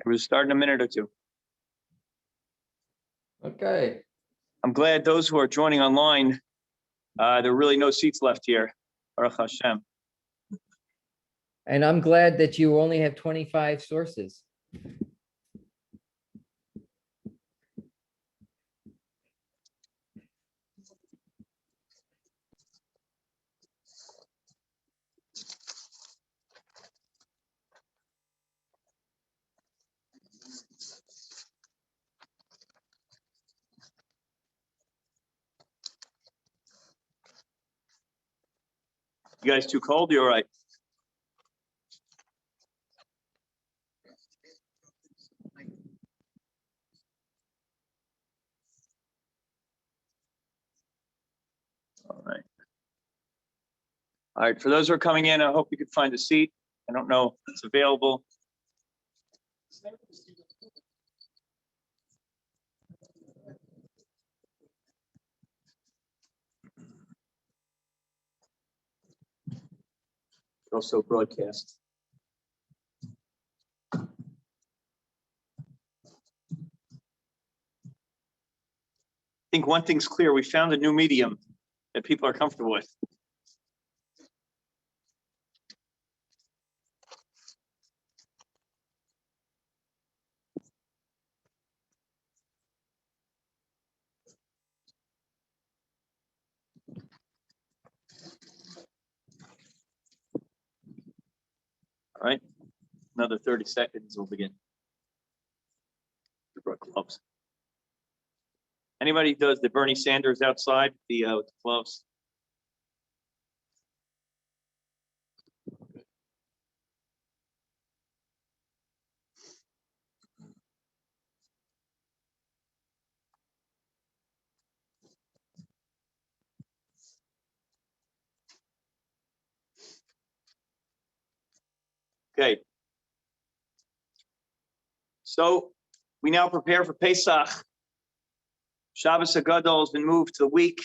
We'll start in a minute or two. Okay. I'm glad those who are joining online, there are really no seats left here. Baruch Hashem. And I'm glad that you only have 25 sources. You guys too cold? You all right? All right. All right. For those who are coming in, I hope you could find a seat. I don't know if it's available. Also broadcast. I think one thing's clear. We found a new medium that people are comfortable with. All right, another 30 seconds, we'll begin. Brought gloves. Anybody does the Bernie Sanders outside with the gloves? Okay. So we now prepare for Pesach. Shabbos Hagadol has been moved to the week,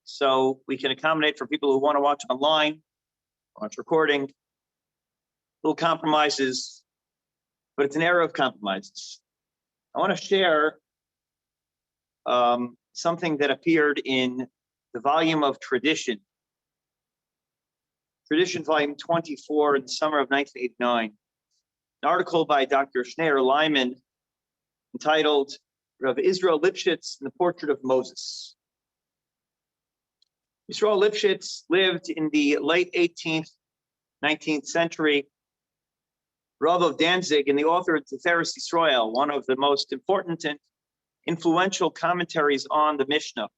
so we can accommodate for people who want to watch online, watch recording. Little compromises, but it's an era of compromises. I want to share something that appeared in the volume of Tradition. Tradition, volume 24, in the summer of 1989. An article by Dr. Schneier Lyman entitled Rav Israel Lipschitz and the Portrait of Moses. Israel Lipschitz lived in the late 18th, 19th century. Rav of Danzig and the author of Tiferes Yisrael, one of the most important and influential commentaries on the Mishnah.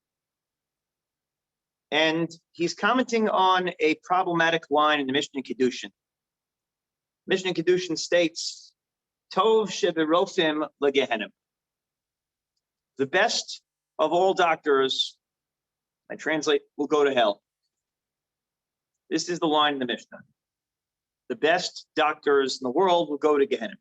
And he's commenting on a problematic line in the Mishnah Kiddushin. Mishnah Kiddushin states, Tov sheberofim legehenim. The best of all doctors, I translate, will go to hell. This is the line in the Mishnah. The best doctors in the world will go to Gehenna.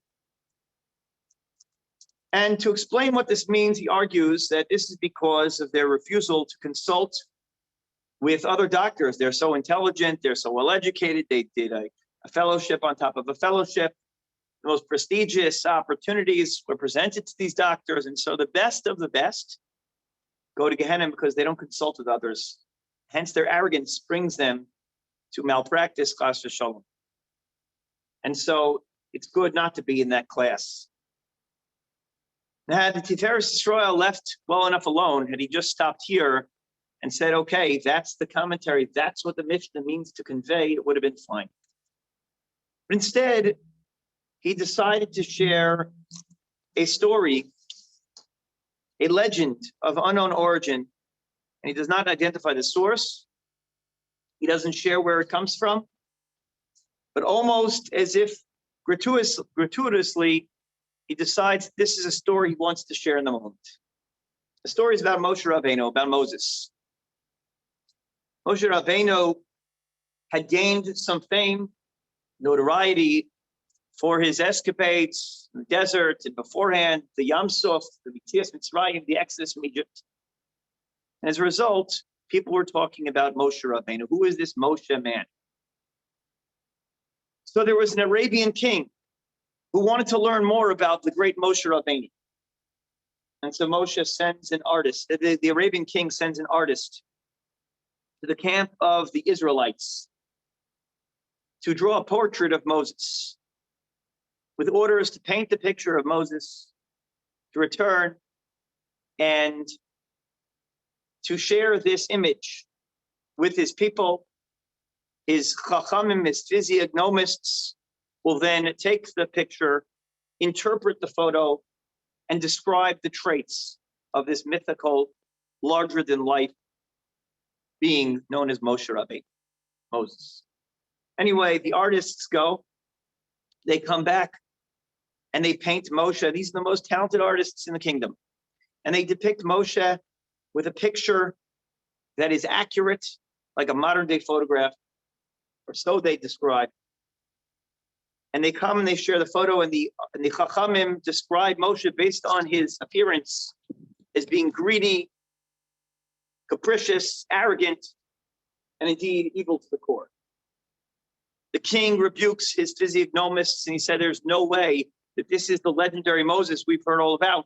And to explain what this means, he argues that this is because of their refusal to consult with other doctors. They're so intelligent, they're so well-educated, they did a fellowship on top of a fellowship. The most prestigious opportunities were presented to these doctors, and so the best of the best go to Gehenna because they don't consult with others. Hence, their arrogance brings them to malpractice, chas v'shalom. And so it's good not to be in that class. Now, had the Tiferes Yisrael left well enough alone, had he just stopped here and said, okay, that's the commentary, that's what the Mishnah means to convey, it would have been fine. But instead, he decided to share a story, a legend of unknown origin, and he does not identify the source. He doesn't share where it comes from, but almost as if gratuitously, he decides this is a story he wants to share in the moment. The story is about Moshe Rabbeinu, about Moses. Moshe Rabbeinu had gained some fame, notoriety for his escapades in the desert and beforehand, the Yam Suf, the Yetzias Mitzrayim, the Exodus from Egypt. And as a result, people were talking about Moshe Rabbeinu. Who is this Moshe man? So there was an Arabian king who wanted to learn more about the great Moshe Rabbeinu. And so Moshe sends an artist, the Arabian king sends an artist to the camp of the Israelites to draw a portrait of Moses, with orders to paint the picture of Moses, to return and to share this image with his people. His chachamim, his physiognomists, will then take the picture, interpret the photo, and describe the traits of this mythical, larger-than-life being known as Moshe Rabbeinu, Moses. Anyway, the artists go, they come back, and they paint Moshe. These are the most talented artists in the kingdom. And they depict Moshe with a picture that is accurate, like a modern-day photograph, or so they describe. And they come and they share the photo, and the Chachamim describe Moshe based on his appearance as being greedy, capricious, arrogant, and indeed evil to the core. The king rebukes his physiognomists, and he said, there's no way that this is the legendary Moses we've heard all about,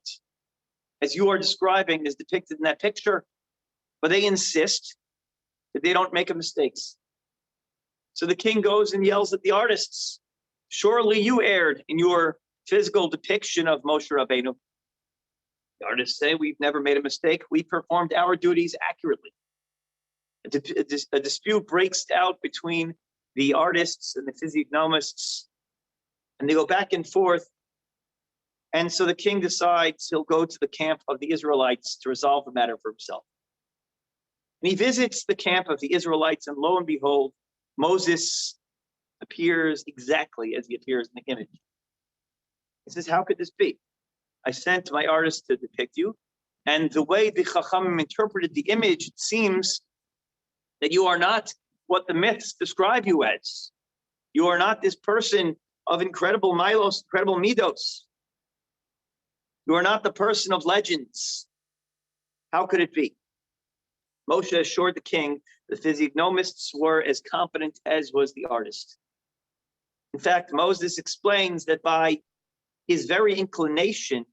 as you are describing, as depicted in that picture. But they insist that they don't make mistakes. So the king goes and yells at the artists, surely you erred in your physical depiction of Moshe Rabbeinu. The artists say, we've never made a mistake. We performed our duties accurately. A dispute breaks out between the artists and the physiognomists, and they go back and forth. And so the king decides he'll go to the camp of the Israelites to resolve the matter for himself. And he visits the camp of the Israelites, and lo and behold, Moses appears exactly as he appears in the image. He says, how could this be? I sent my artist to depict you, and the way the Chachamim interpreted the image, it seems that you are not what the myths describe you as. You are not this person of incredible milos, incredible midos. You are not the person of legends. How could it be? Moshe assured the king the physiognomists were as competent as was the artist. In fact, Moses explains that by his very inclination,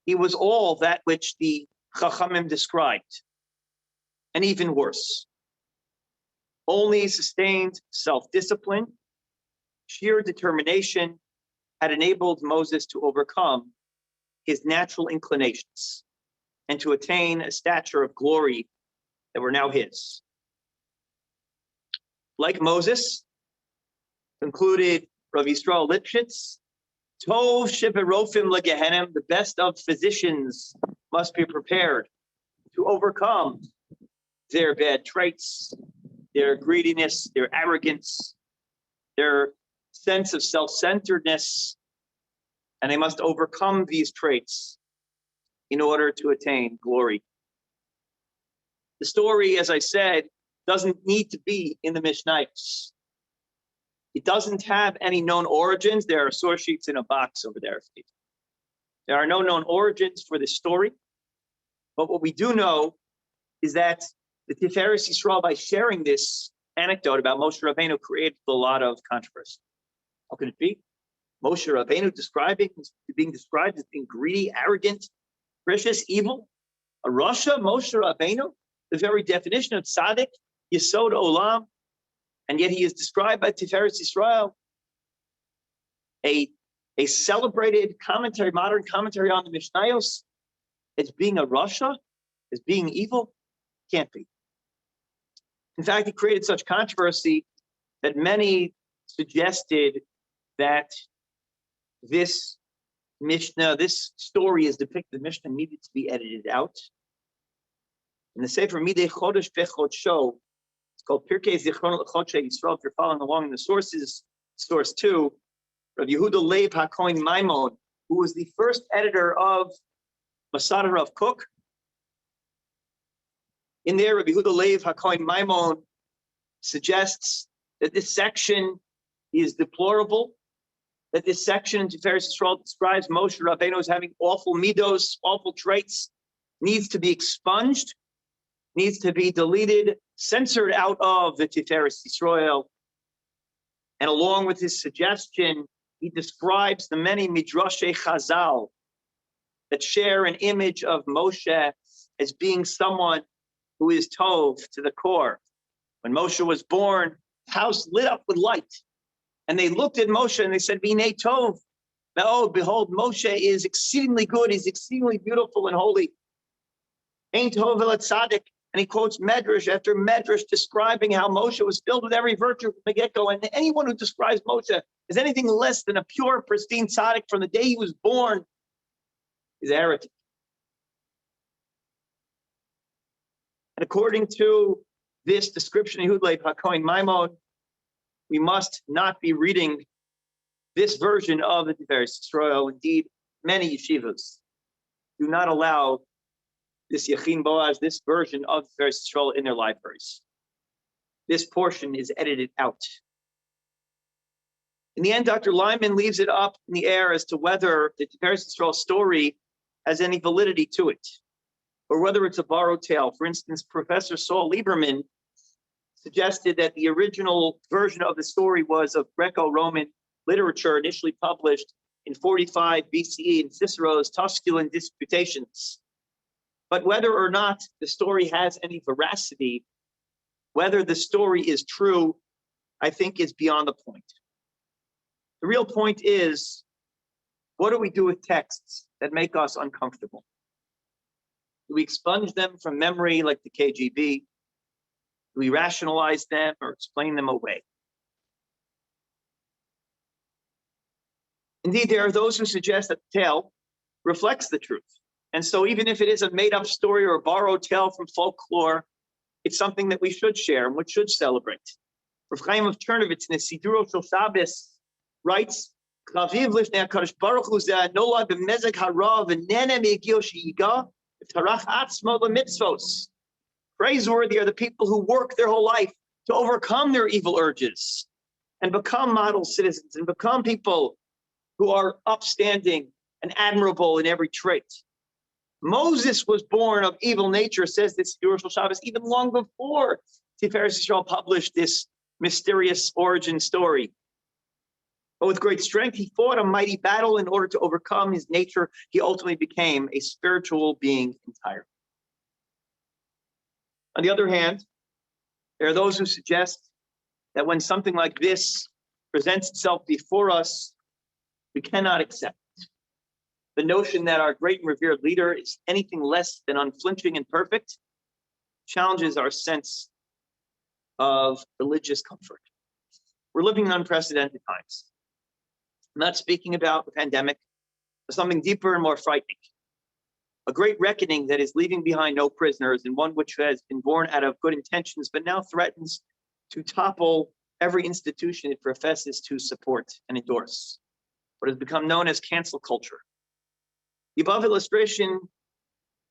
he was all that which the Chachamim described, and even worse. Only sustained self-discipline, sheer determination had enabled Moses to overcome his natural inclinations and to attain a stature of glory that were now his. Like Moses, concluded Rav Yisrael Lipschitz, Tov sheberofim legehenim, the best of physicians must be prepared to overcome their bad traits, their greediness, their arrogance, their sense of self-centeredness, and they must overcome these traits in order to attain glory. The story, as I said, doesn't need to be in the Mishnayos. It doesn't have any known origins. There are source sheets in a box over there. There are no known origins for this story. But what we do know is that the Tiferes Yisrael, by sharing this anecdote about Moshe Rabbeinu, created a lot of controversy. How could it be? Moshe Rabbeinu being described as being greedy, arrogant, vicious, evil? A Rasha, Moshe Rabbeinu, the very definition of tzaddik, Yesod Olam, and yet he is described by Tiferes Yisrael, a celebrated commentary, modern commentary on the Mishnayos, as being a Rasha, as being evil. Can't be. In fact, it created such controversy that many suggested that this Mishnah, this story as depicted in the Mishnah, needed to be edited out. In the Sefer Midei Chodesh Bechodsho, it's called Pirkei Zichron L'Chodshei Yisrael. If you're following along in the sources, source 2, Rav Yehuda Leib HaKohen Maimon, who was the first editor of Masada Rav Kook. In there, Rav Yehuda Leib HaKohen Maimon suggests that this section is deplorable, that this section in Tiferes Yisrael describes Moshe Rabbeinu as having awful midos, awful traits, needs to be expunged, needs to be deleted, censored out of the Tiferes Yisrael. And along with his suggestion, he describes the many midrashei Chazal that share an image of Moshe as being someone who is tov to the core. When Moshe was born, the house lit up with light. And they looked at Moshe and they said, B'nei tov. Oh, behold, Moshe is exceedingly good. He's exceedingly beautiful and holy. Ein tov el tzaddik. And he quotes Medrash after Medrash describing how Moshe was filled with every virtue from the get-go. And anyone who describes Moshe as anything less than a pure, pristine tzaddik from the day he was born is a heretic. And according to this description in Yehud HaKohen Maimon, we must not be reading this version of the Tiferes Yisrael. Indeed, many yeshivas do not allow this Yachin Boaz, this version of Tiferes Yisrael in their libraries. This portion is edited out. In the end, Dr. Lyman leaves it up in the air as to whether the Tiferes Yisrael story has any validity to it, or whether it's a borrowed tale. For instance, Professor Saul Lieberman suggested that the original version of the story was of Greco-Roman literature initially published in 45 BCE in Cicero's Tusculan Disputations. But whether or not the story has any veracity, whether the story is true, I think is beyond the point. The real point is, what do we do with texts that make us uncomfortable? Do we expunge them from memory like the KGB? Do we rationalize them or explain them away? Indeed, there are those who suggest that the tale reflects the truth. And so even if it is a made-up story or a borrowed tale from folklore, it's something that we should share and which should celebrate. Rav Chaim of Chernovitz in his Siduro Shel Shabbos writes, "Chaviv lifnei HaKadosh Baruch Hu zeh nolad b'mezeg hara v'nene me'gil she'iga v'tarach atzmo b'mitzvos." Praiseworthy are the people who work their whole life to overcome their evil urges and become model citizens and become people who are upstanding and admirable in every trait. Moses was born of evil nature, says this Siduro Shel Shabbos, even long before Tiferes Yisrael published this mysterious origin story. But with great strength, he fought a mighty battle in order to overcome his nature. He ultimately became a spiritual being entirely. On the other hand, there are those who suggest that when something like this presents itself before us, we cannot accept it. The notion that our great and revered leader is anything less than unflinching and perfect challenges our sense of religious comfort. We're living in unprecedented times. I'm not speaking about the pandemic, but something deeper and more frightening. A great reckoning that is leaving behind no prisoners, and one which has been born out of good intentions, but now threatens to topple every institution it professes to support and endorse. What has become known as cancel culture. The above illustration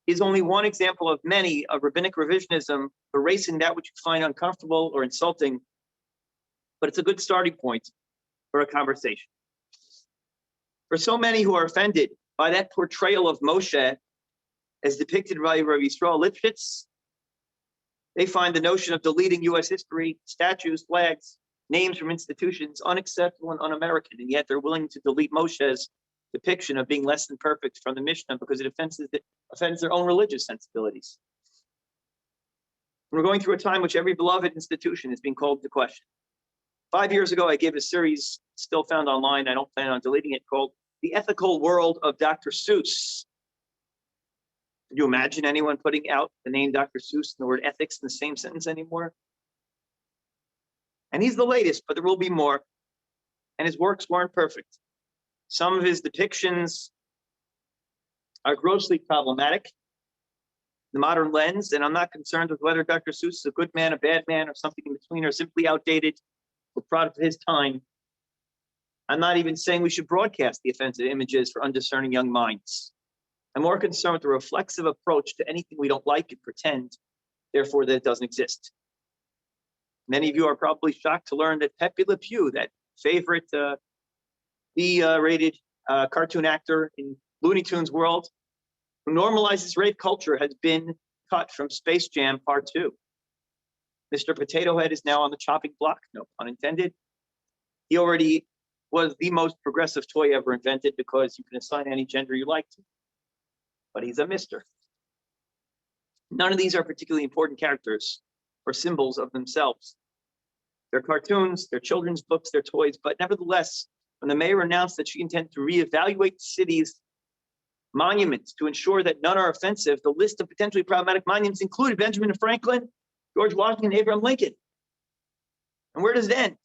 is only one example of many of rabbinic revisionism erasing that which you find uncomfortable or insulting, but it's a good starting point for a conversation. For so many who are offended by that portrayal of Moshe as depicted by Rav Yisrael Lipschitz, they find the notion of deleting U.S. history, statues, flags, names from institutions unacceptable and un-American, and yet they're willing to delete Moshe's depiction of being less than perfect from the Mishnah because it offends their own religious sensibilities. We're going through a time which every beloved institution is being called into question. 5 years ago, I gave a series still found online, I don't plan on deleting it, called The Ethical World of Dr. Seuss. Could you imagine anyone putting out the name Dr. Seuss and the word ethics in the same sentence anymore? And he's the latest, but there will be more. And his works weren't perfect. Some of his depictions are grossly problematic, the modern lens, and I'm not concerned with whether Dr. Seuss is a good man, a bad man, or something in between, or simply outdated, or product of his time. I'm not even saying we should broadcast the offensive images for undiscerning young minds. I'm more concerned with the reflexive approach to anything we don't like and pretend, therefore, that it doesn't exist. Many of you are probably shocked to learn that Pepe Le Pew, that favorite B-rated cartoon actor in Looney Tunes world, who normalizes rape culture, has been cut from Space Jam Part 2. Mr. Potato Head is now on the chopping block, no pun intended. He already was the most progressive toy ever invented because you can assign any gender you like to. But he's a mister. None of these are particularly important characters or symbols of themselves. They're cartoons, they're children's books, they're toys, but nevertheless, when the mayor announced that she intended to reevaluate the city's monuments to ensure that none are offensive, the list of potentially problematic monuments included Benjamin Franklin, George Washington, and Abraham Lincoln. And where does it end?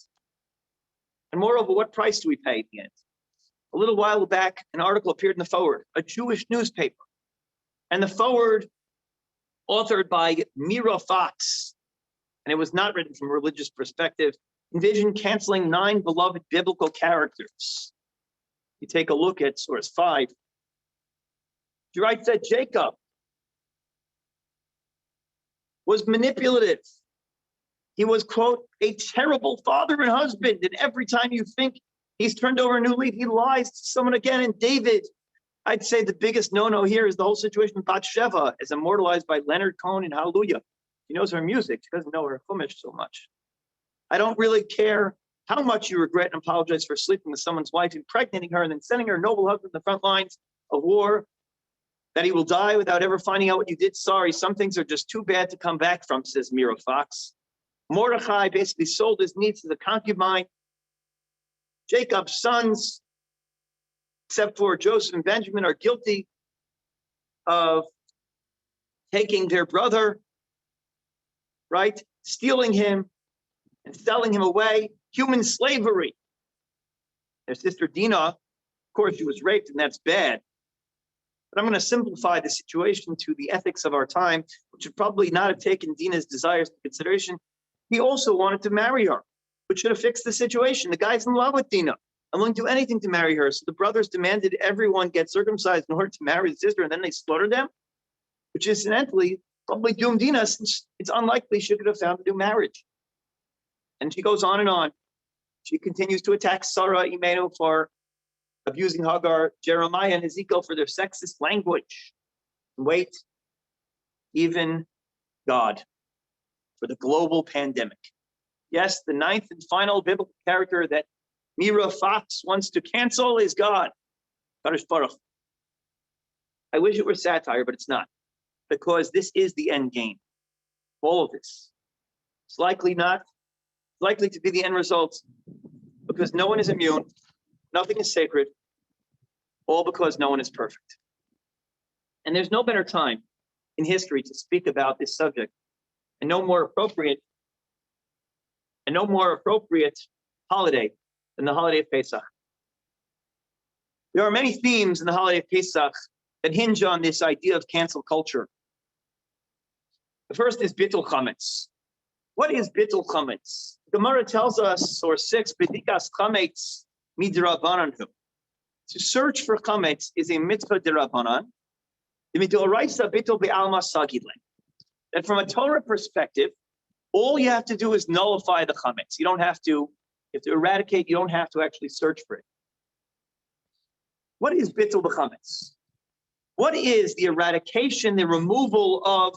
And moreover, what price do we pay at the end? A little while back, an article appeared in the Forward, a Jewish newspaper. And the Forward, authored by Mira Fox, and it was not written from a religious perspective, envisioned canceling 9 beloved biblical characters. You take a look at source 5. She writes that Jacob was manipulative. He was, quote, a terrible father and husband. And every time you think he's turned over a new leaf, he lies to someone again. And David, I'd say the biggest no-no here is the whole situation with Bathsheba, as immortalized by Leonard Cohen in Hallelujah. She knows her music. She doesn't know her Chumash so much. I don't really care how much you regret and apologize for sleeping with someone's wife, impregnating her, and then sending her noble husband to the front lines of war, that he will die without ever finding out what you did. Sorry, some things are just too bad to come back from, says Mira Fox. Mordechai basically sold his needs to the concubine. Jacob's sons, except for Joseph and Benjamin, are guilty of taking their brother, right? Stealing him and selling him away. Human slavery. Their sister Dinah, of course, she was raped, and that's bad. But I'm going to simplify the situation to the ethics of our time, which would probably not have taken Dinah's desires into consideration. He also wanted to marry her, which should have fixed the situation. The guy's in love with Dinah. I'm willing to do anything to marry her. So the brothers demanded everyone get circumcised in order to marry the sister, and then they slaughtered them, which incidentally probably doomed Dinah, since it's unlikely she could have found a new marriage. And she goes on and on. She continues to attack Sarah Imenu for abusing Hagar, Jeremiah, and Ezekiel for their sexist language. Wait, even God, for the global pandemic. Yes, the 9th and final biblical character that Mira Fox wants to cancel is God. Kadosh Baruch. I wish it were satire, but it's not, because this is the end game. All of this. It's likely not. It's likely to be the end result, because no one is immune. Nothing is sacred, all because no one is perfect. And there's no better time in history to speak about this subject, and no more appropriate holiday than the holiday of Pesach. There are many themes in the holiday of Pesach that hinge on this idea of cancel culture. The first is bittul chametz. What is bittul chametz? Gemara tells us, source 6, bedikas chametz midrabanan. To search for chametz is a mitzvah derabanan. The midoraisa bittul be'alma sagile. That from a Torah perspective, all you have to do is nullify the chametz. You have to eradicate. You don't have to actually search for it. What is bittul b'chametz? What is the eradication, the removal of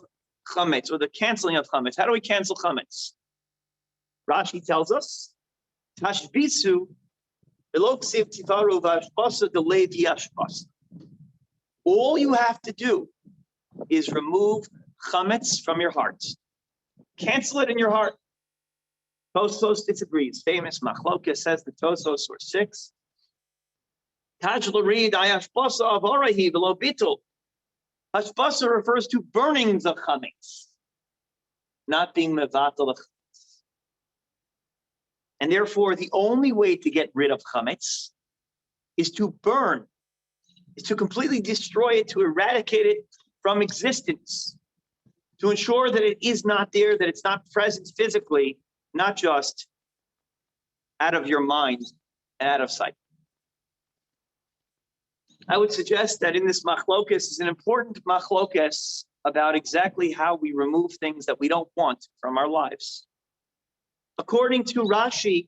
chametz, or the canceling of chametz? How do we cancel chametz? Rashi tells us, Tashbisu eloksiv tivaru v'ashpasa delayed yashpasa. All you have to do is remove chametz from your heart. Cancel it in your heart. Tosos disagrees. Famous Machloka says the Tosos, source 6. Tajlarid ayashpasa avarahi v'lo bitul. Hashpasa refers to burning the chametz, not being mevatel. And therefore, the only way to get rid of chametz is to burn, is to completely destroy it, to eradicate it from existence, to ensure that it is not there, that it's not present physically, not just out of your mind and out of sight. I would suggest that in this machlokas is an important machlokas about exactly how we remove things that we don't want from our lives. According to Rashi,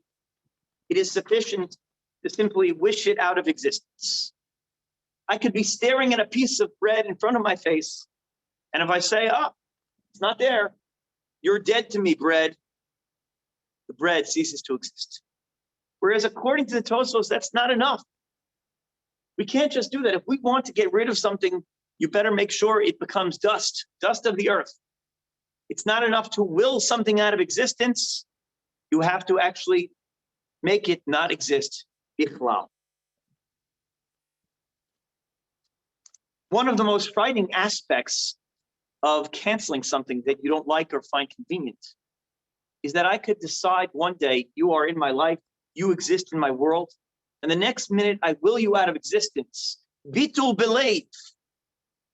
it is sufficient to simply wish it out of existence. I could be staring at a piece of bread in front of my face, and if I say, it's not there, you're dead to me, bread, the bread ceases to exist. Whereas according to the Tosfos, that's not enough. We can't just do that. If we want to get rid of something, you better make sure it becomes dust of the earth. It's not enough to will something out of existence. You have to actually make it not exist. Bichlal. One of the most frightening aspects of canceling something that you don't like or find convenient is that I could decide one day, you are in my life, you exist in my world, and the next minute I will you out of existence. Bitul belayt.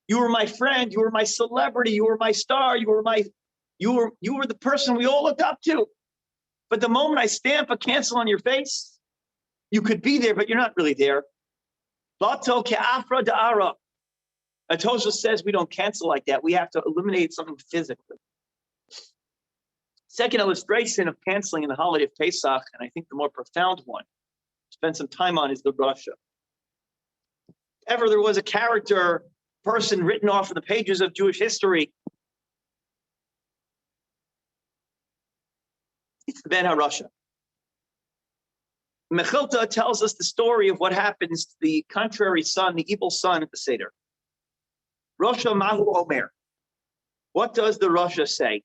You were my friend, you were my celebrity, you were my star, you were the person we all looked up to. But the moment I stamp a cancel on your face, you could be there, but you're not really there. Bato ke'afra da'ara. A Tosha says we don't cancel like that. We have to eliminate something physically. Second illustration of canceling in the holiday of Pesach, and I think the more profound one, spend some time on, is the Russia. Ever there was a character, person written off of the pages of Jewish history, it's the Ben HaRasha. Mechilta tells us the story of what happens to the contrary son, the evil son at the Seder. Rasha Mahu Omer. What does the Rasha say?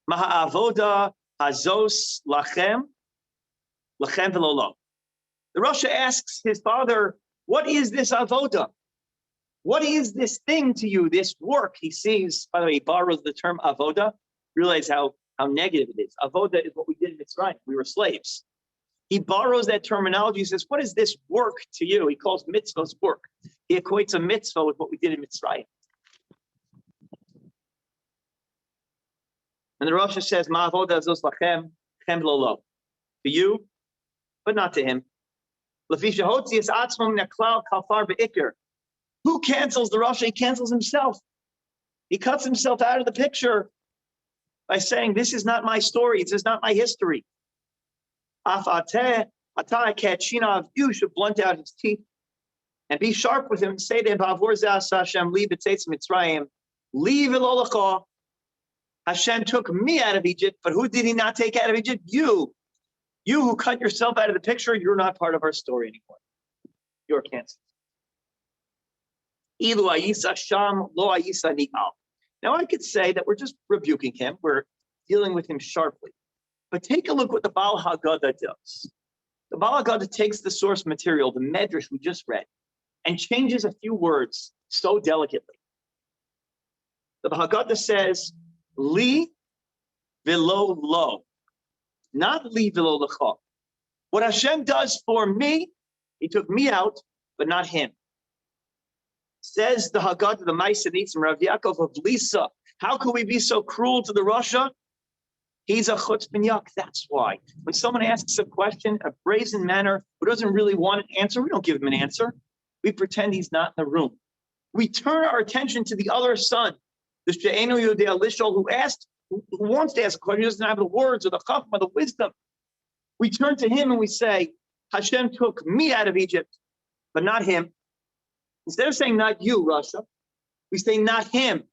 Maha'avoda hazos lachem v'lolo. The Rasha asks his father, what is this avoda? What is this thing to you, this work? He sees, by the way, he borrows the term avoda. Realize how negative it is. Avoda is what we did in Mitzrayim. We were slaves. He borrows that terminology. He says, what is this work to you? He calls mitzvahs work. He equates a mitzvah with what we did in Mitzrayim. And the Rasha says, Ma'avoda zos lachem, chem lolo. To you, but not to him. Lafisha hotzias atzmom neklal kalfar be'ikr. Who cancels the Rasha? He cancels himself. He cuts himself out of the picture by saying, this is not my story. This is not my history. Afateh, atah, you should blunt out his teeth and be sharp with him and say to him, leave ilolacha. Hashem took me out of Egypt, but who did he not take out of Egypt? You. You who cut yourself out of the picture, you're not part of our story anymore. You're canceled. Now I could say that we're just rebuking him. We're dealing with him sharply. But take a look what the Baal Haggadah does. The Baal Haggadah takes the source material, the medrash we just read, and changes a few words so delicately. The Haggadah says, li velo lo, not li velo lecha. What Hashem does for me, he took me out, but not him. Says the Haggadah, the Ma'aseh Nitzim, Rav Yaakov of Lisa, how could we be so cruel to the Rasha? He's a chutz ben yak. That's why. When someone asks a question, a brazen manner, who doesn't really want an answer, we don't give him an answer. We pretend he's not in the room. We turn our attention to the other son, the She'enu Yodea Lishol, who wants to ask a question, he doesn't have the words or the chachma, the wisdom. We turn to him and we say, Hashem took me out of Egypt, but not him. Instead of saying not you, Rasha, we say not him.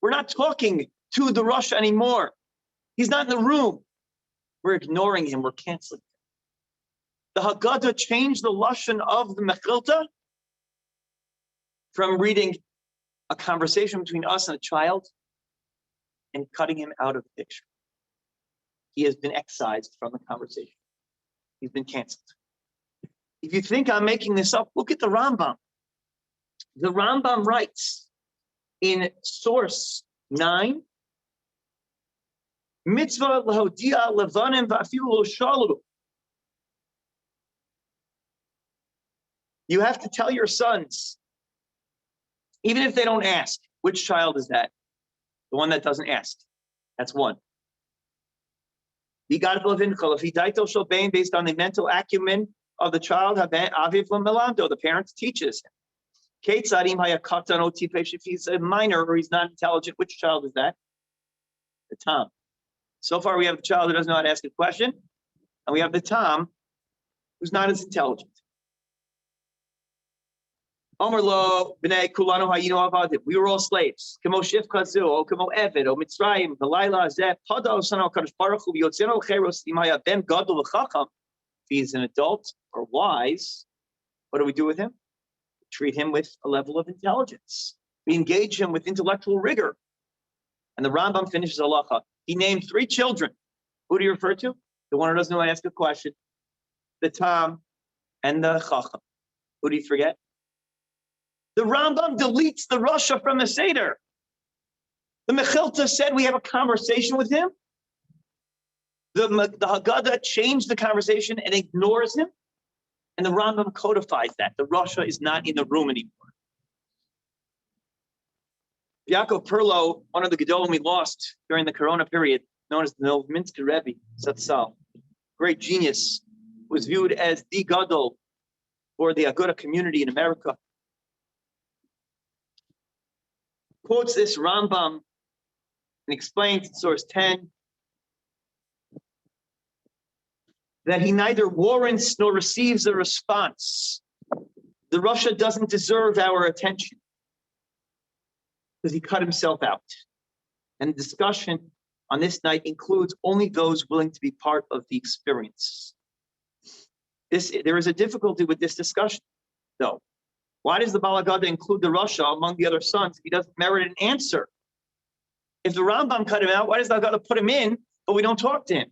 We're not talking to the Rasha anymore. He's not in the room. We're ignoring him. We're canceling him. The Haggadah changed the lashon of the Mechilta from reading a conversation between us and a child and cutting him out of the picture. He has been excised from the conversation. He's been canceled. If you think I'm making this up, look at the Rambam. The Rambam writes in source 9, mitzvah lahodia levanim va'afilu lo shalu. You have to tell your sons, even if they don't ask, which child is that? The one that doesn't ask. That's one. If he based on the mental acumen of the child, the parents teaches him. If he's a minor or he's not intelligent, which child is that? The Tom. So far, we have the child who doesn't know how to ask a question, and we have the Tom who's not as intelligent. We were all slaves. he's an adult or wise, what do we do with him? Treat him with a level of intelligence. We engage him with intellectual rigor. And the Rambam finishes halacha. He named 3 children. Who do you refer to? The one who doesn't know how to ask a question, the Tam, and the Chacham. Who do you forget? The Rambam deletes the Rasha from the Seder. The Mechilta said we have a conversation with him. The Haggadah changed the conversation and ignores him. And the Rambam codifies that. The Rasha is not in the room anymore. Yaakov Perlo, one of the Gedolim we lost during the Corona period, known as the Novominsker Rebbe, Zatzal, great genius, was viewed as the Gadol for the Aguda community in America. Quotes this Rambam and explains in source 10 that he neither warrants nor receives a response. The Rasha doesn't deserve our attention because he cut himself out. And the discussion on this night includes only those willing to be part of the experience. There is a difficulty with this discussion, though. Why does the Bala Gada include the Rasha among the other sons if he doesn't merit an answer? If the Rambam cut him out, why does the Gada put him in, but we don't talk to him?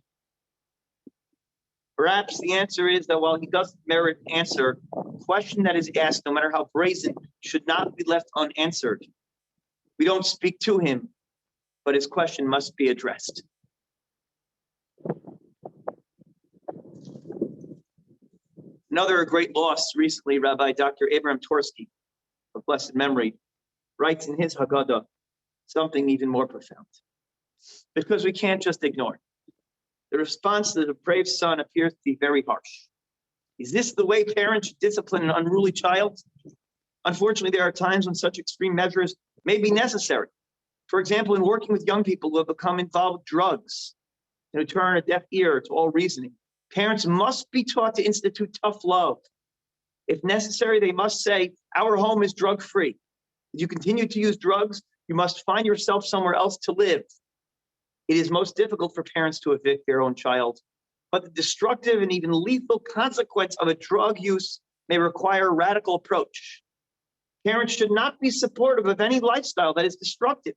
Perhaps the answer is that while he doesn't merit an answer, the question that is asked, no matter how brazen, should not be left unanswered. We don't speak to him, but his question must be addressed. Another great loss recently, Rabbi Dr. Abraham Torsky, of blessed memory, writes in his Haggadah something even more profound. Because we can't just ignore it. The response to the depraved son appears to be very harsh. Is this the way parents should discipline an unruly child? Unfortunately, there are times when such extreme measures may be necessary. For example, in working with young people who have become involved with drugs and who turn a deaf ear to all reasoning, parents must be taught to institute tough love. If necessary, they must say, our home is drug-free. If you continue to use drugs, you must find yourself somewhere else to live. It is most difficult for parents to evict their own child, but the destructive and even lethal consequence of a drug use may require a radical approach. Parents should not be supportive of any lifestyle that is destructive.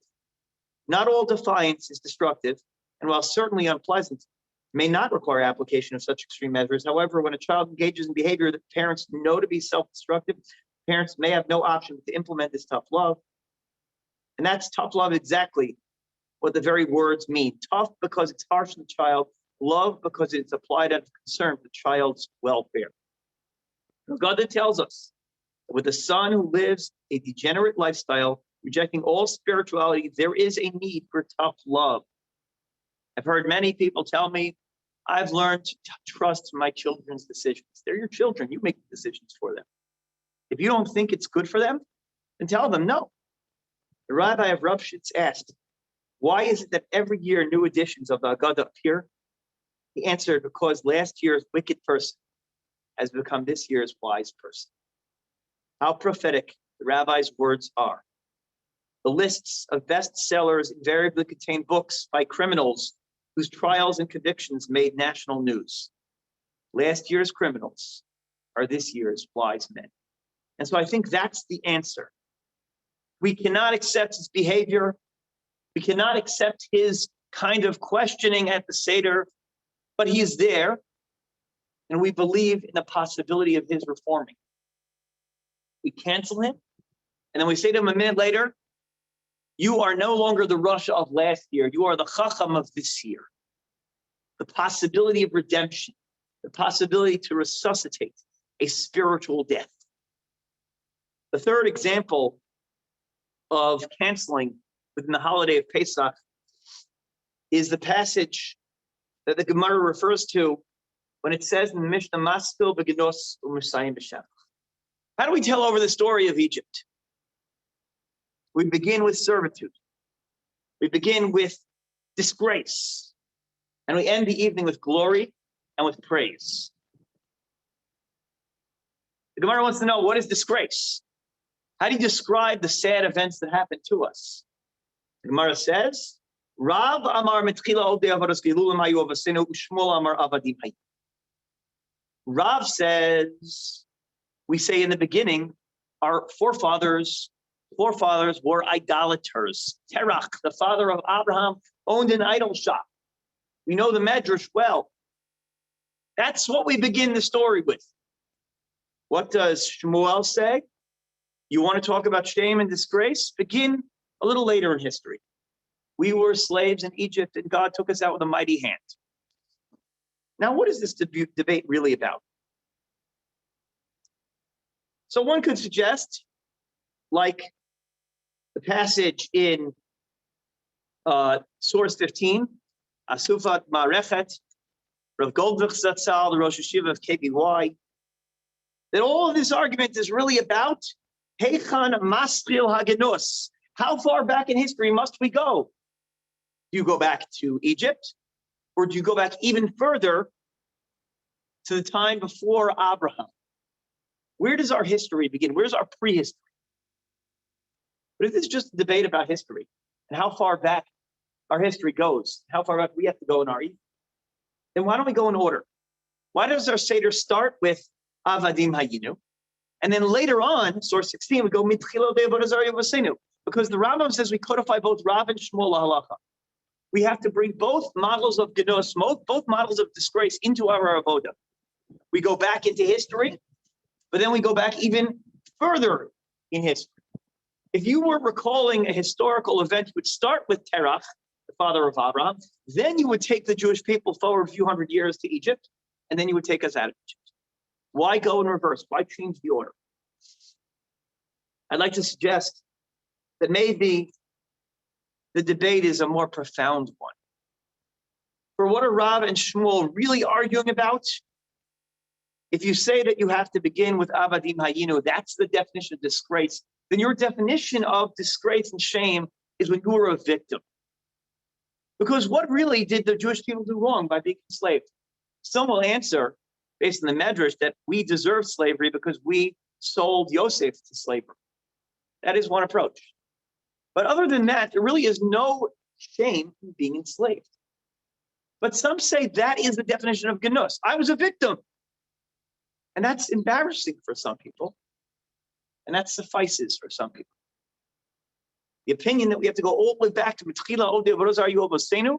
Not all defiance is destructive, and while certainly unpleasant, may not require application of such extreme measures. However, when a child engages in behavior that parents know to be self-destructive, parents may have no option but to implement this tough love. And that's tough love exactly what the very words mean. Tough because it's harsh on the child, love because it's applied out of concern for the child's welfare. God tells us that with a son who lives a degenerate lifestyle, rejecting all spirituality, there is a need for tough love. I've heard many people tell me, I've learned to trust my children's decisions. They're your children. You make the decisions for them. If you don't think it's good for them, then tell them no. The rabbi of Ravshitz asked, why is it that every year new editions of the Haggadah appear? He answered, because last year's wicked person has become this year's wise person. How prophetic the rabbi's words are. The lists of bestsellers invariably contain books by criminals whose trials and convictions made national news. Last year's criminals are this year's wise men. And so I think that's the answer. We cannot accept his behavior. We cannot accept his kind of questioning at the Seder, but he is there, and we believe in the possibility of his reforming. We cancel him, and then we say to him a minute later, you are no longer the Rasha of last year. You are the Chacham of this year. The possibility of redemption, the possibility to resuscitate a spiritual death. The third example of canceling within the holiday of Pesach is the passage that the Gemara refers to when it says in the Mishnah, Maskil b'genos u'musayim b'shevach. How do we tell over the story of Egypt? We begin with servitude. We begin with disgrace. And we end the evening with glory and with praise. The Gemara wants to know, what is disgrace? How do you describe the sad events that happened to us? The Gemara says, Rav Amar Mitchila Odei Avados Gilulim Hayu Avasinu Ushmuel Amar Avadim Hayu. Rav says, we say in the beginning, our forefathers were idolaters. Terach, the father of Abraham, owned an idol shop. We know the Medrash well. That's what we begin the story with. What does Shmuel say? You want to talk about shame and disgrace? Begin a little later in history. We were slaves in Egypt, and God took us out with a mighty hand. Now, what is this debate really about? So one could suggest, like the passage in source 15, Asufat Ma'arechet, Rav Goldvich Zatzal, the Rosh Hashiva of KBY, that all of this argument is really about Heichan Masril Hagenus. How far back in history must we go? Do you go back to Egypt? Or do you go back even further to the time before Abraham? Where does our history begin? Where's our prehistory? But if this is just a debate about history and how far back our history goes, how far back we have to go in our Eden, then why don't we go in order? Why does our Seder start with Avadim Hayinu? And then later on, source 16, we go Mitchilo De'avodah Zarah V'Seinu, because the Rambam says we codify both Rav and Shmuel halacha. We have to bring both models of Genos, both models of disgrace into our avoda. We go back into history, but then we go back even further in history. If you were recalling a historical event, you would start with Terach, the father of Abraham, then you would take the Jewish people forward a few hundred years to Egypt, and then you would take us out of Egypt. Why go in reverse? Why change the order? I'd like to suggest that maybe the debate is a more profound one. For what are Rav and Shmuel really arguing about? If you say that you have to begin with Avadim Hayinu, that's the definition of disgrace, then your definition of disgrace and shame is when you were a victim. Because what really did the Jewish people do wrong by being enslaved? Some will answer, based on the Medrash, that we deserve slavery because we sold Yosef to slavery. That is one approach. But other than that, there really is no shame in being enslaved. But some say that is the definition of Genus. I was a victim. And that's embarrassing for some people. And that suffices for some people. The opinion that we have to go all the way back to Mitchila Odeh V'Rozar Yovosenu,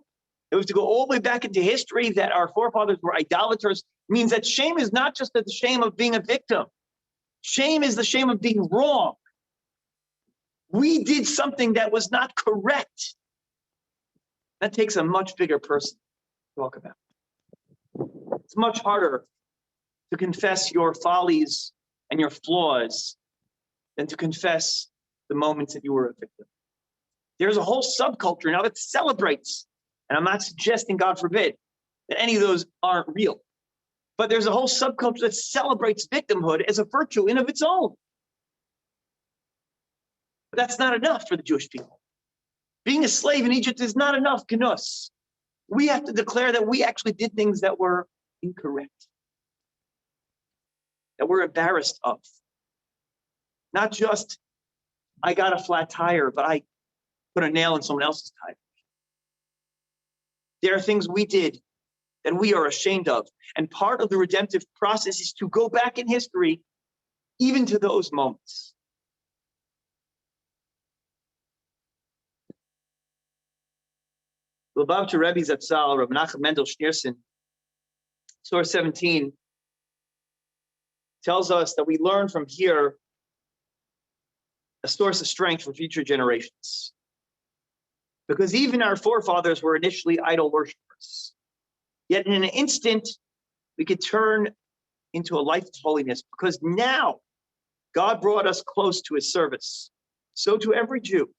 it was to go all the way back into history that our forefathers were idolaters, means that shame is not just the shame of being a victim. Shame is the shame of being wrong. We did something that was not correct. That takes a much bigger person to talk about. It's much harder to confess your follies and your flaws than to confess the moments that you were a victim. There's a whole subculture now that celebrates, and I'm not suggesting, God forbid, that any of those aren't real, but there's a whole subculture that celebrates victimhood as a virtue in of its own. But that's not enough for the Jewish people. Being a slave in Egypt is not enough, Genus. We have to declare that we actually did things that were incorrect, that we're embarrassed of. Not just, I got a flat tire, but I put a nail in someone else's tire. There are things we did that we are ashamed of. And part of the redemptive process is to go back in history, even to those moments. Lubavitcher Rebbe Zatzal, Rav Menachem Mendel Schneerson, source 17, tells us that we learn from here a source of strength for future generations. Because even our forefathers were initially idol worshipers. Yet in an instant, we could turn into a life of holiness, because now God brought us close to his service. So to every Jew,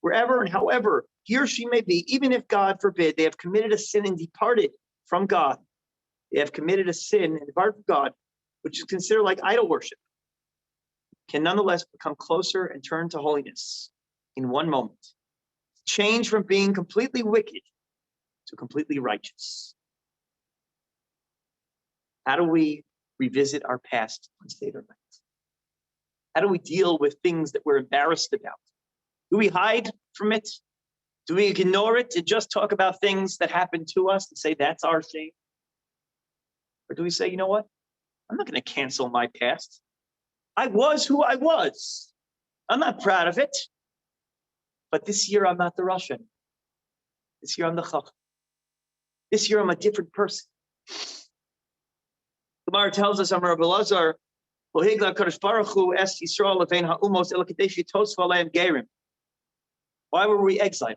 wherever and however he or she may be, even if, God forbid, they have committed a sin and departed from God, they have committed a sin and departed from God, which is considered like idol worship, can nonetheless become closer and turn to holiness in one moment. Change from being completely wicked to completely righteous. How do we revisit our past on Seder night? How do we deal with things that we're embarrassed about? Do we hide from it? Do we ignore it and just talk about things that happened to us and say that's our shame? Or do we say, you know what? I'm not going to cancel my past. I was who I was. I'm not proud of it. But this year, I'm not the Russian. This year, I'm the Chacham. This year, I'm a different person. The Gemara tells us, Amar Rabbi Elazar, why were we exiled?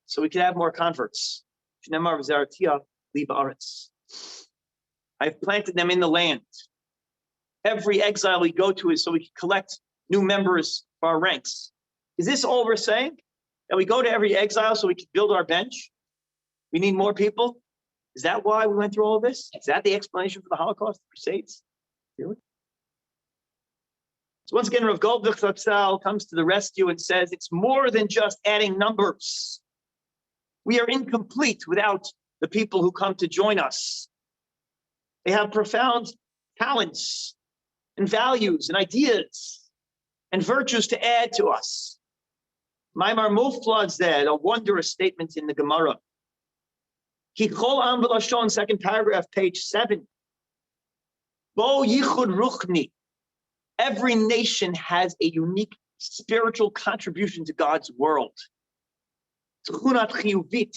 So we could have more converts. I've planted them in the land. Every exile we go to is so we can collect new members for our ranks. Is this all we're saying? That we go to every exile so we can build our bench? We need more people? Is that why we went through all of this? Is that the explanation for the Holocaust, the Crusades? Really? So once again, Rav Goldvich Zatzal comes to the rescue and says it's more than just adding numbers. We are incomplete without the people who come to join us. They have profound talents and values and ideas and virtues to add to us. Maimar Muflad's there, a wondrous statement in the Gemara. Kichol Am V'Lashon, second paragraph, page 7. Bo Yichud Ruchni. Every nation has a unique spiritual contribution to God's world. Tchunat chiyuvit,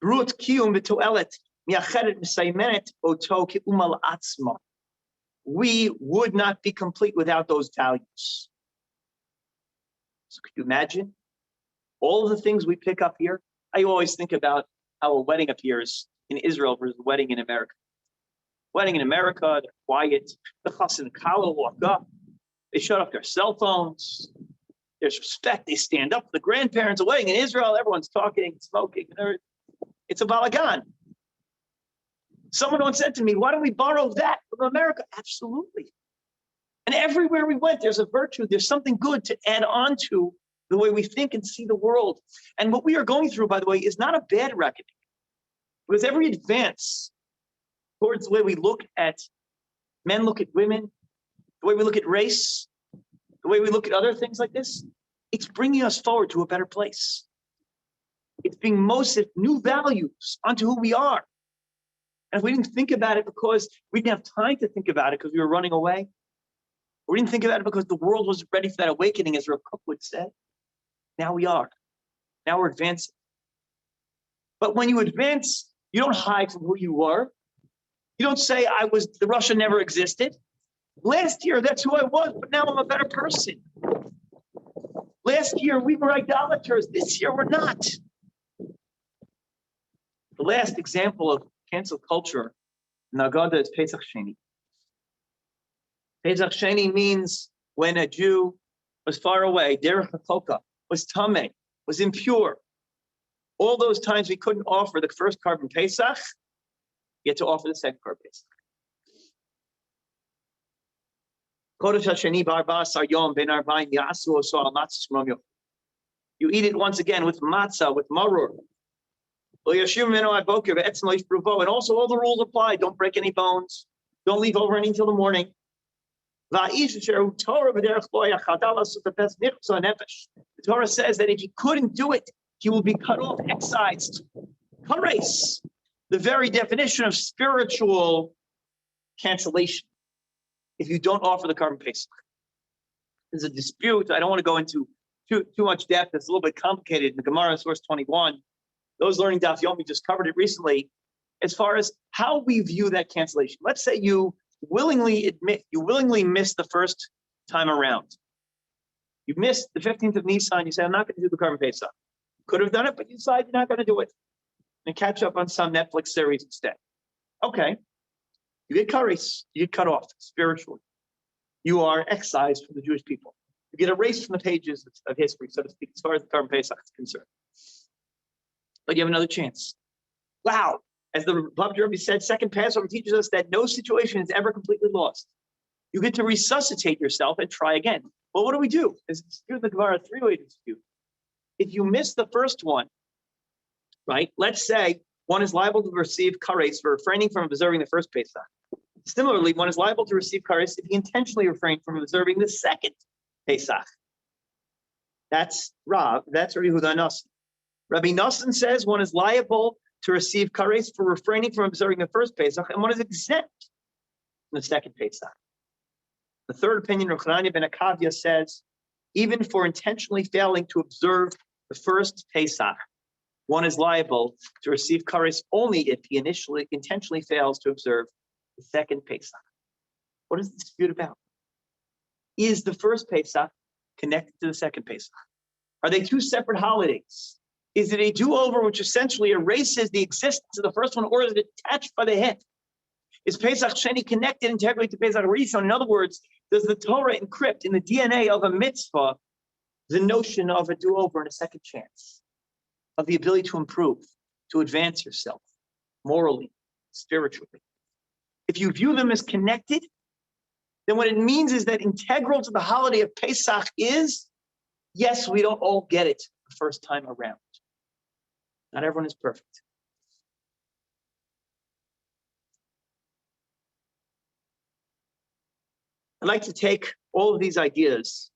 brut kiyum v'toelet, miachedet misaymenet oto ke'umal atzma. We would not be complete without those values. So could you imagine all of the things we pick up here? I always think about how a wedding appears in Israel versus a wedding in America. Wedding in America, they're quiet. The chassan and kala walk up. They shut off their cell phones. There's respect. They stand up for the grandparents. A wedding in Israel, everyone's talking, smoking. It's a balagan. Someone once said to me, why don't we borrow that from America? Absolutely. And everywhere we went, there's a virtue. There's something good to add on to the way we think and see the world. And what we are going through, by the way, is not a bad reckoning. Because every advance towards the way we look at men, look at women, the way we look at race, the way we look at other things like this, it's bringing us forward to a better place. It's being most new values onto who we are. And if we didn't think about it because we didn't have time to think about it because we were running away, or we didn't think about it because the world wasn't ready for that awakening, as Rav Kook would say, now we are. Now we're advancing. But when you advance, you don't hide from who you were. You don't say, the Russia never existed. Last year, that's who I was, but now I'm a better person. Last year, we were idolaters. This year, we're not. The last example of cancel culture in Haggadah is Pesach Sheni. Pesach Sheni means when a Jew was far away, derech hakoka, was tameh, was impure. All those times we couldn't offer the first carbon Pesach, you had to offer the second carbon Pesach. You eat it once again with matzah, with maror. And also all the rules apply. Don't break any bones. Don't leave over any until the morning. The Torah says that if he couldn't do it, he will be cut off, excised. Kares, the very definition of spiritual cancellation. If you don't offer the carbon Pesach, there's a dispute. I don't want to go into too much depth. It's a little bit complicated. In the Gemara, source 21, those learning Daf Yomi just covered it recently. As far as how we view that cancellation, let's say you willingly missed the first time around. You missed the 15th of Nisan. You say, I'm not going to do the carbon Pesach. Could have done it, but you decide you're not going to do it and catch up on some Netflix series instead. Okay. You get kares, you get cut off spiritually. You are excised from the Jewish people. You get erased from the pages of history, so to speak, as far as the carbon Pesach is concerned. But you have another chance. Wow. As the Rebbe said, second Passover teaches us that no situation is ever completely lost. You get to resuscitate yourself and try again. Well, what do we do? Here's the Gemara three-way dispute. If you miss the first one, right? Let's say one is liable to receive kares for refraining from observing the first Pesach. Similarly, one is liable to receive kares if he intentionally refrained from observing the second Pesach. That's Rabbi Yehuda Nassi. Rabbi Nassim says one is liable to receive kares for refraining from observing the first Pesach, and one is exempt the second Pesach. The third opinion of Hanania ben Akavia says, even for intentionally failing to observe the first Pesach, one is liable to receive kares only if he intentionally fails to observe the second Pesach. What is the dispute about? Is the first Pesach connected to the second Pesach? Are they two separate holidays? Is it a do-over which essentially erases the existence of the first one, or is it attached by the hip? Is Pesach Sheni connected integrally to Pesach Rishon? In other words, does the Torah encrypt in the DNA of a mitzvah the notion of a do-over and a second chance, of the ability to improve, to advance yourself morally, spiritually? If you view them as connected, then what it means is that integral to the holiday of Pesach is, yes, we don't all get it the first time around. Not everyone is perfect. I'd like to take all of these ideas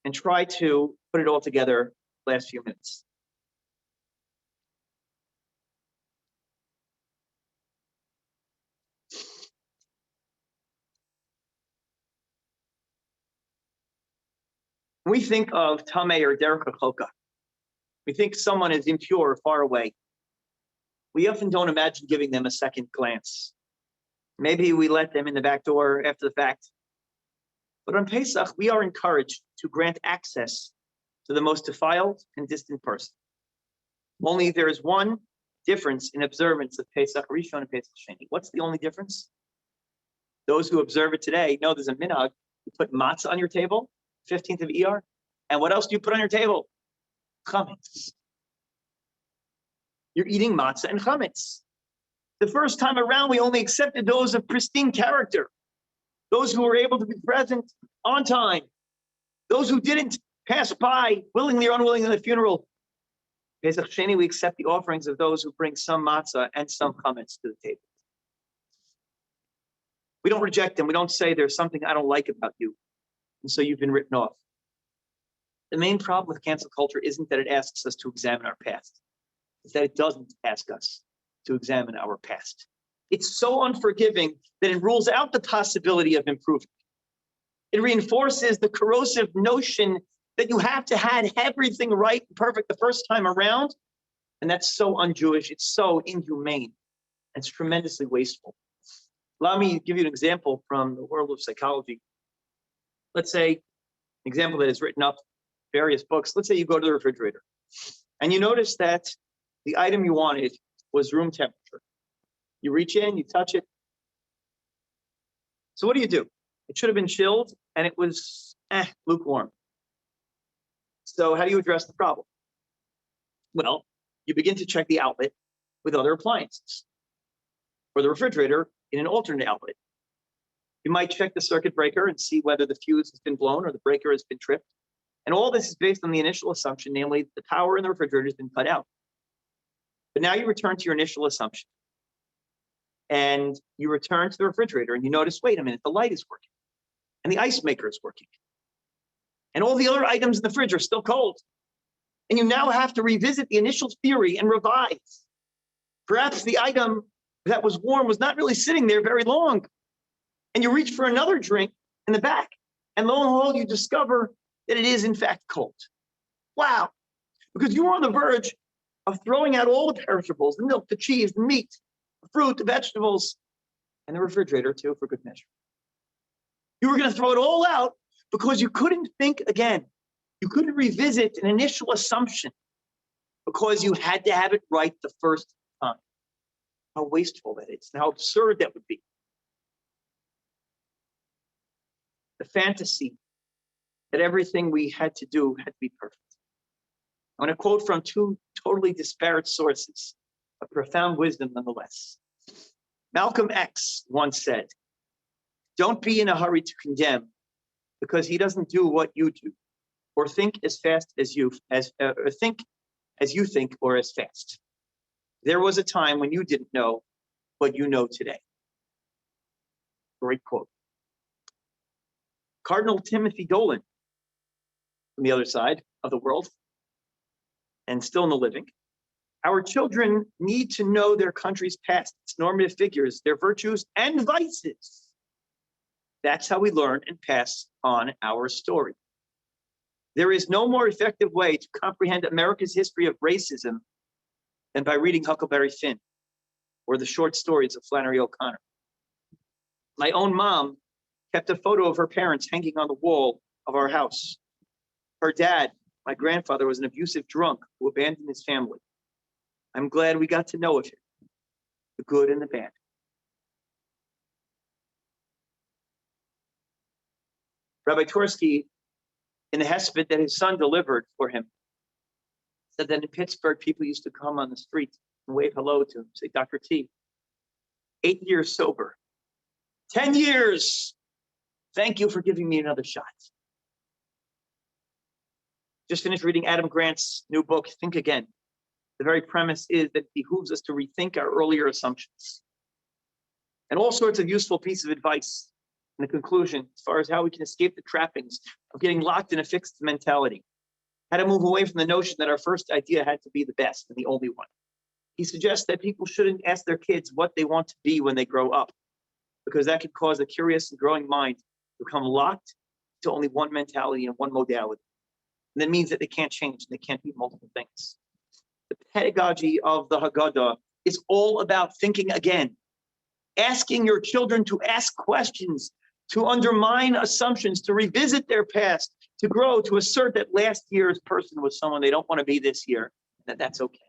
and try to put it all together the last few minutes. When we think of Tameh or Derech HaChoka, we think someone is impure or far away. We often don't imagine giving them a second glance. Maybe we let them in the back door after the fact. But on Pesach, we are encouraged to grant access to the most defiled and distant person. Only there is one difference in observance of Pesach Rishon and Pesach Sheni. What's the only difference? Those who observe it today know there's a minhag. You put matzah on your table, 15th of Iyar, and what else do you put on your table? Chametz. You're eating matzah and chametz. The first time around, we only accepted those of pristine character, those who were able to be present on time, those who didn't pass by willingly or unwillingly in the funeral. Pesach Sheni, we accept the offerings of those who bring some matzah and some chametz to the table. We don't reject them. We don't say there's something I don't like about you, and so you've been written off. The main problem with cancel culture isn't that it asks us to examine our past. It's that it doesn't ask us to examine our past. It's so unforgiving that it rules out the possibility of improvement. It reinforces the corrosive notion that you have to have everything right and perfect the first time around. And that's so un-Jewish. It's so inhumane. It's tremendously wasteful. Allow me to give you an example from the world of psychology. Let's say an example that is written up in various books. Let's say you go to the refrigerator and you notice that the item you wanted was room temperature. You reach in, you touch it. So what do? It should have been chilled and it was lukewarm. So how do you address the problem? Well, you begin to check the outlet with other appliances, or the refrigerator in an alternate outlet. You might check the circuit breaker and see whether the fuse has been blown or the breaker has been tripped. And all this is based on the initial assumption, namely the power in the refrigerator has been cut out. But now you return to your initial assumption. And you return to the refrigerator and you notice, wait a minute, the light is working. And the ice maker is working. And all the other items in the fridge are still cold. And you now have to revisit the initial theory and revise. Perhaps the item that was warm was not really sitting there very long. And you reach for another drink in the back. And lo and behold, you discover that it is in fact cold. Wow. Because you were on the verge of throwing out all the perishables, the milk, the cheese, the meat, the fruit, the vegetables, and the refrigerator too, for good measure. You were going to throw it all out because you couldn't think again. You couldn't revisit an initial assumption because you had to have it right the first time. How wasteful that is, and how absurd that would be. The fantasy that everything we had to do had to be perfect. I'm going to quote from two totally disparate sources, of profound wisdom nonetheless. Malcolm X once said, "Don't be in a hurry to condemn because he doesn't do what you do, or think as fast as you, or think as you think or as fast. There was a time when you didn't know what you know today." Great quote. Cardinal Timothy Dolan, from the other side of the world, and still in the living. Our children need to know their country's past, its normative figures, their virtues and vices, That's how we learn and pass on our story. There is no more effective way to comprehend America's history of racism than by reading Huckleberry Finn or the short stories of Flannery O'Connor. My own mom kept a photo of her parents hanging on the wall of our house. Her dad, my grandfather, was an abusive drunk who abandoned his family. I'm glad we got to know of him, the good and the bad. Rabbi Tursky, in the hesped that his son delivered for him, said that in Pittsburgh, people used to come on the street and wave hello to him, say, Dr. T, 8 years sober, 10 years. Thank you for giving me another shot. Just finished reading Adam Grant's new book, Think Again. The very premise is that it behooves us to rethink our earlier assumptions. And all sorts of useful pieces of advice in the conclusion, as far as how we can escape the trappings of getting locked in a fixed mentality. How to move away from the notion that our first idea had to be the best and the only one. He suggests that people shouldn't ask their kids what they want to be when they grow up, because that could cause a curious and growing mind to become locked to only one mentality and one modality. And that means that they can't change, they can't be multiple things. The pedagogy of the Haggadah is all about thinking again, asking your children to ask questions, to undermine assumptions, to revisit their past, to grow, to assert that last year's person was someone they don't want to be this year, that that's okay.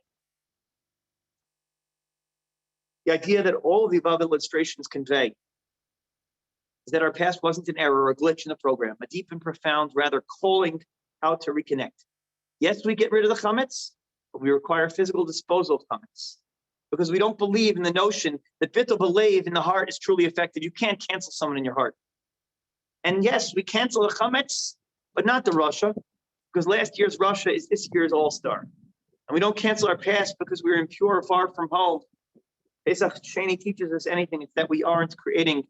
The idea that all of the above illustrations convey is that our past wasn't an error or a glitch in the program, a deep and profound, rather calling how to reconnect. Yes, we get rid of the chametz, but we require physical disposal of chametz, because we don't believe in the notion that bittul b'leiv in the heart is truly effective. You can't cancel someone in your heart. And yes, we cancel the chametz, but not the Russia, because last year's Russia is this year's all-star. And we don't cancel our past because we're impure, far from home. Pesach Sheni teaches us anything, it's that we aren't creating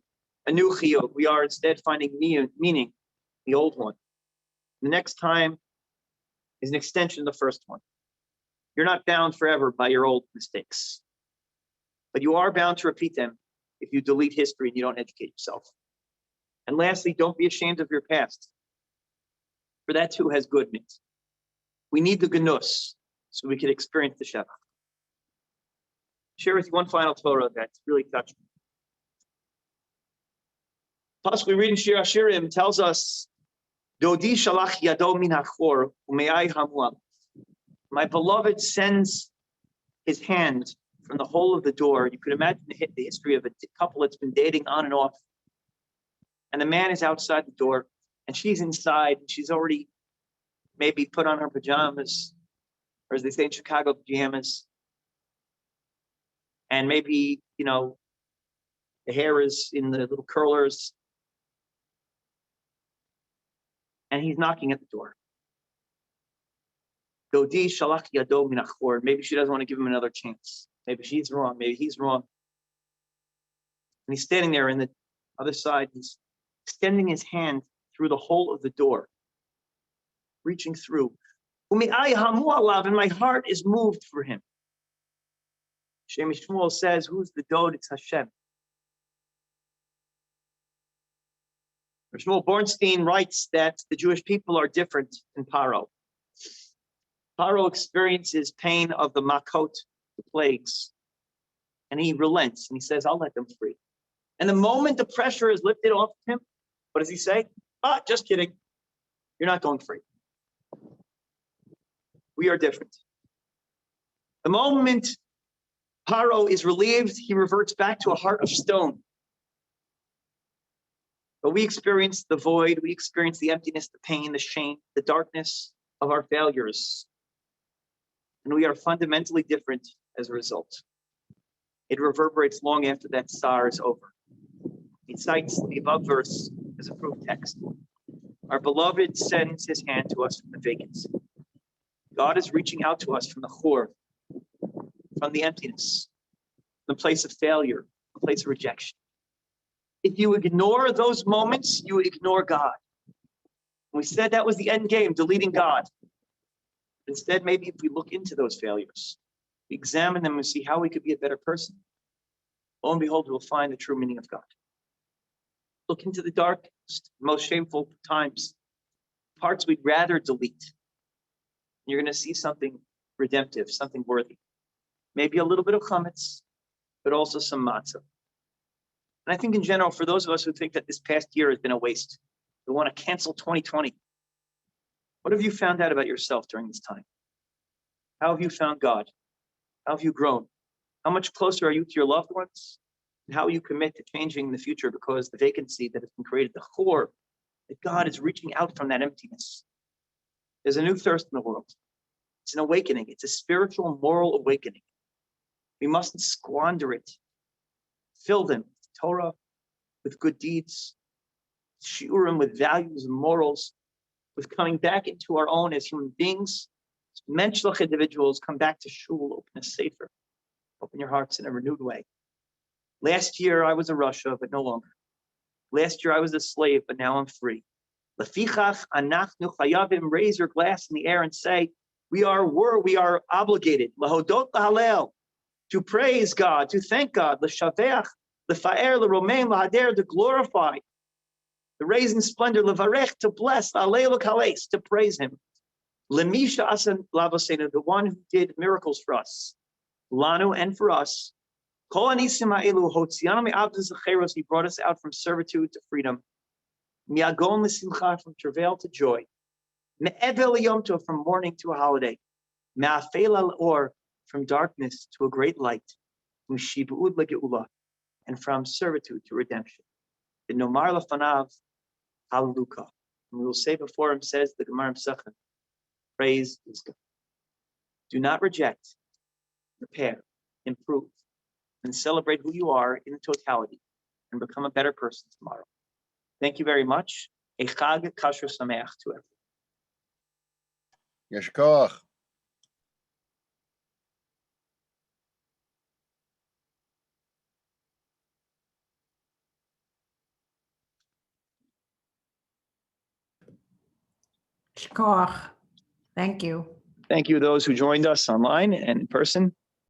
a new chiyuv. We are instead finding meaning, the old one. The next time is an extension of the first one. You're not bound forever by your old mistakes, but you are bound to repeat them if you delete history and you don't educate yourself. And lastly, don't be ashamed of your past, for that too has good in it. We need the ganus so we can experience the Shabbat. Share with you one final Torah that's really touching. Plus, we read in Shir Hashirim tells us, Dodi shalach yado min hachor u'me'ai hamuam. My beloved sends his hand from the hole of the door. You could imagine the history of a couple that's been dating on and off. And the man is outside the door, and she's inside. And she's already maybe put on her pajamas, or as they say in Chicago, pajamas. And maybe, the hair is in the little curlers. And he's knocking at the door. Dodi shalach yado min hachor. Maybe she doesn't want to give him another chance. Maybe she's wrong. Maybe he's wrong. And he's standing there in the other side. He's extending his hand through the hole of the door, reaching through. U'me'ai hamu alav, and my heart is moved for him. Shem Shmuel says, who's the dod? It's Hashem. Shmuel Bornstein writes that the Jewish people are different than Paro. Paro experiences pain of the makot, the plagues, and he relents and he says, I'll let them free. And the moment the pressure is lifted off him, what does he say? Just kidding. You're not going free. We are different. The moment Paro is relieved, he reverts back to a heart of stone. But we experience the void, we experience the emptiness, the pain, the shame, the darkness of our failures. And we are fundamentally different as a result. It reverberates long after that tsar is over. He cites the above verse as a proof text. Our beloved sends his hand to us from the vacancy. God is reaching out to us from the chor, from the emptiness, the place of failure, the place of rejection. If you ignore those moments, you ignore God. We said that was the end game, deleting God. Instead, maybe if we look into those failures, we examine them and see how we could be a better person, lo and behold, we'll find the true meaning of God. look into the darkest, most shameful times, parts we'd rather delete. You're going to see something redemptive, something worthy. Maybe a little bit of chametz, but also some matzah. And I think in general, for those of us who think that this past year has been a waste, we want to cancel 2020. What have you found out about yourself during this time? How have you found God? How have you grown? How much closer are you to your loved ones? And how will you commit to changing the future because the vacancy that has been created, the chor, that God is reaching out from that emptiness. There's a new thirst in the world. It's an awakening. It's a spiritual, moral awakening. We mustn't squander it. Fill them with Torah, with good deeds, shiurim, with values and morals, with coming back into our own as human beings, as menschlich individuals. Come back to shul, open a sefer, open your hearts in a renewed way. Last year I was a Russia, but no longer. Last year I was a slave, but now I'm free. Lefichach anachnu chayavim. Raise your glass in the air and say, we are obligated, lahodot lahalel, to praise God, to thank God, l'shaveach, l'fa'er, l'romein, l'hader, to glorify, to raise in splendor, l'varech, to bless, l'alei l'kales, to praise Him. Lemisha asan lavosenu, the one who did miracles for us, lanu, and for us. Kol anisim ha'elu hotzianu me'avdus l'cheros, He brought us out from servitude to freedom. Miagon l'simcha, from travail to joy. Me'evel yom tov, from mourning to a holiday. Me'afel al-or, from darkness to a great light. M'shibud legeula, and from servitude to redemption. The nomar lefanav hallelujah. And we will say before Him, says the Gemara Pesach, praise is God. Do not reject, repair, improve, and celebrate who you are in totality, and become a better person tomorrow. Thank you very much. A chag kasher sameach to everyone. Yesh koach. Shkoach. Thank you. Thank you those who joined us online and in person.